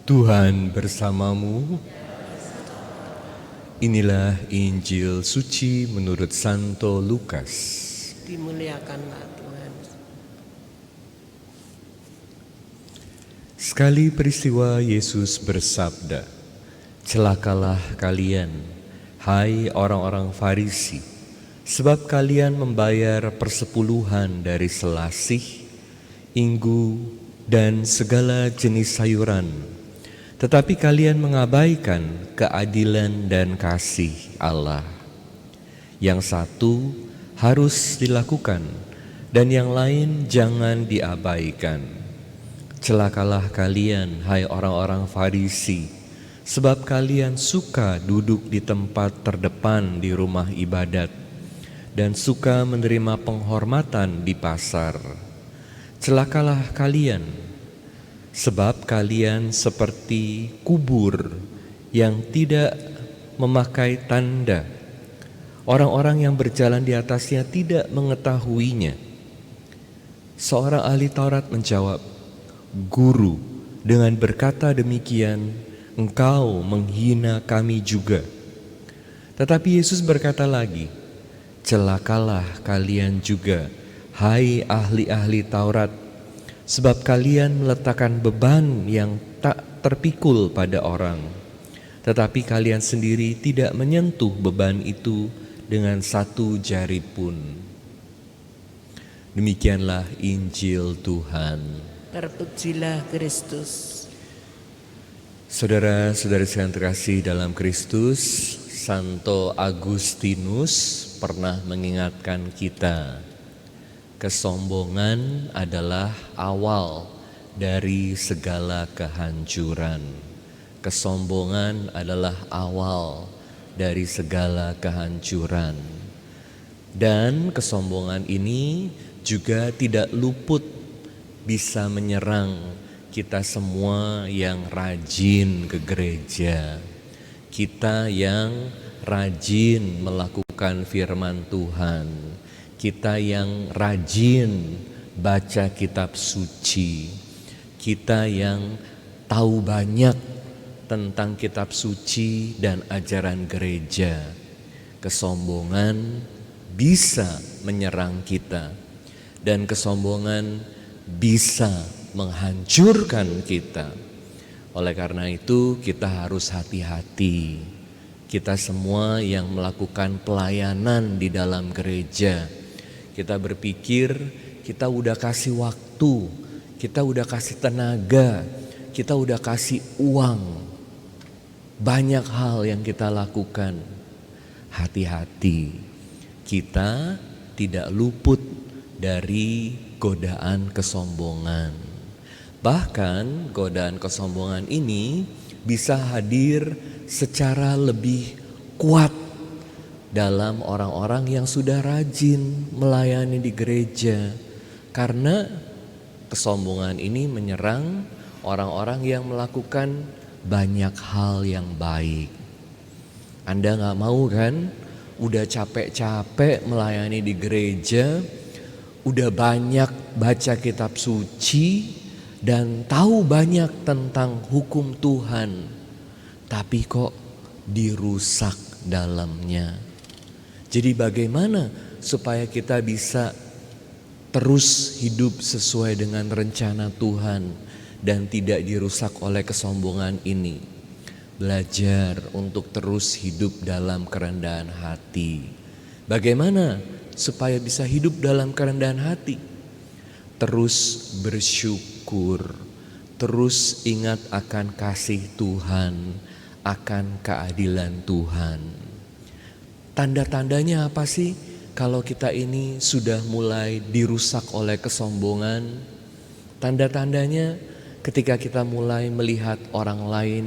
Tuhan bersamamu. Inilah Injil suci menurut Santo Lukas. Dimuliakanlah Tuhan. Sekali peristiwa Yesus bersabda, "Celakalah kalian, hai orang-orang Farisi, sebab kalian membayar persepuluhan dari selasih, inggu, dan segala jenis sayuran, tetapi kalian mengabaikan keadilan dan kasih Allah. Yang satu harus dilakukan dan yang lain jangan diabaikan. Celakalah kalian, hai orang-orang Farisi, sebab kalian suka duduk di tempat terdepan di rumah ibadat dan suka menerima penghormatan di pasar. Celakalah kalian, sebab kalian seperti kubur yang tidak memakai tanda. Orang-orang yang berjalan di atasnya tidak mengetahuinya." Seorang ahli Taurat menjawab, "Guru, dengan berkata demikian, engkau menghina kami juga." Tetapi Yesus berkata lagi, "Celakalah kalian juga, hai ahli-ahli Taurat, sebab kalian meletakkan beban yang tak terpikul pada orang, tetapi kalian sendiri tidak menyentuh beban itu dengan satu jari pun." Demikianlah Injil Tuhan. Terpujilah Kristus. Saudara-saudari sekalian terkasih dalam Kristus, Santo Agustinus pernah mengingatkan kita, kesombongan adalah awal dari segala kehancuran. Kesombongan adalah awal dari segala kehancuran. Dan kesombongan ini juga tidak luput bisa menyerang kita semua yang rajin ke gereja. Kita yang rajin melakukan firman Tuhan. Kita yang rajin baca kitab suci. Kita yang tahu banyak tentang kitab suci dan ajaran gereja. Kesombongan bisa menyerang kita, dan kesombongan bisa menghancurkan kita. Oleh karena itu kita harus hati-hati. Kita semua yang melakukan pelayanan di dalam gereja, kita berpikir kita udah kasih waktu, kita udah kasih tenaga, kita udah kasih uang, banyak hal yang kita lakukan. Hati-hati, kita tidak luput dari godaan kesombongan. Bahkan godaan kesombongan ini bisa hadir secara lebih kuat dalam orang-orang yang sudah rajin melayani di gereja, karena kesombongan ini menyerang orang-orang yang melakukan banyak hal yang baik. Anda gak mau kan, udah capek-capek melayani di gereja, udah banyak baca kitab suci dan tahu banyak tentang hukum Tuhan, tapi kok dirusak dalamnya. Jadi bagaimana supaya kita bisa terus hidup sesuai dengan rencana Tuhan dan tidak dirusak oleh kesombongan ini? Belajar untuk terus hidup dalam kerendahan hati. Bagaimana supaya bisa hidup dalam kerendahan hati? Terus bersyukur, terus ingat akan kasih Tuhan, akan keadilan Tuhan. Tanda-tandanya apa sih kalau kita ini sudah mulai dirusak oleh kesombongan? Tanda-tandanya ketika kita mulai melihat orang lain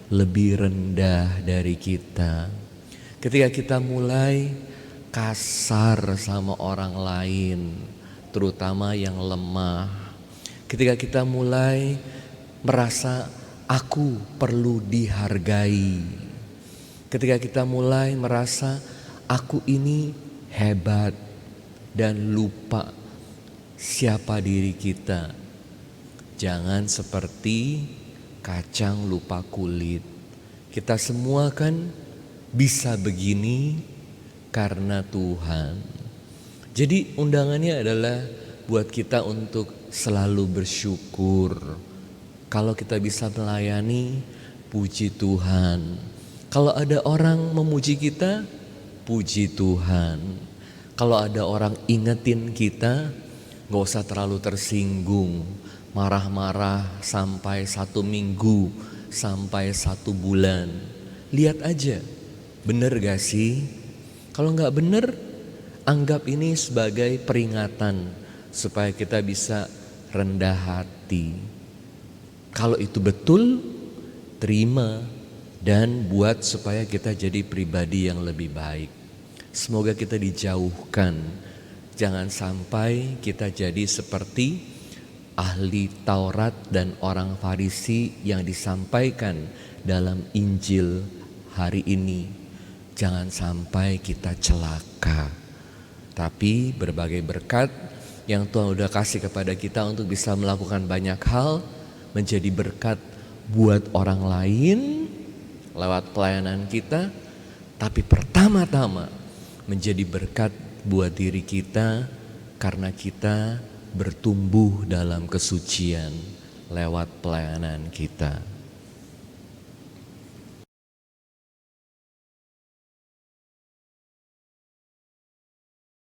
lebih rendah dari kita. Ketika kita mulai kasar sama orang lain, terutama yang lemah. Ketika kita mulai merasa aku perlu dihargai. Ketika kita mulai merasa aku ini hebat dan lupa siapa diri kita. Jangan seperti kacang lupa kulit. Kita semua kan bisa begini karena Tuhan. Jadi undangannya adalah buat kita untuk selalu bersyukur. Kalau kita bisa melayani, puji Tuhan. Kalau ada orang memuji kita, puji Tuhan. Kalau ada orang ingetin kita, gak usah terlalu tersinggung. Marah-marah sampai 1 minggu, sampai 1 bulan. Lihat aja, bener gak sih? Kalau gak bener, anggap ini sebagai peringatan supaya kita bisa rendah hati. Kalau itu betul, terima dan buat supaya kita jadi pribadi yang lebih baik. Semoga kita dijauhkan. Jangan sampai kita jadi seperti ahli Taurat dan orang Farisi yang disampaikan dalam Injil hari ini. Jangan sampai kita celaka. Tapi berbagai berkat yang Tuhan udah kasih kepada kita untuk bisa melakukan banyak hal, menjadi berkat buat orang lain lewat pelayanan kita, tapi pertama-tama menjadi berkat buat diri kita karena kita bertumbuh dalam kesucian lewat pelayanan kita.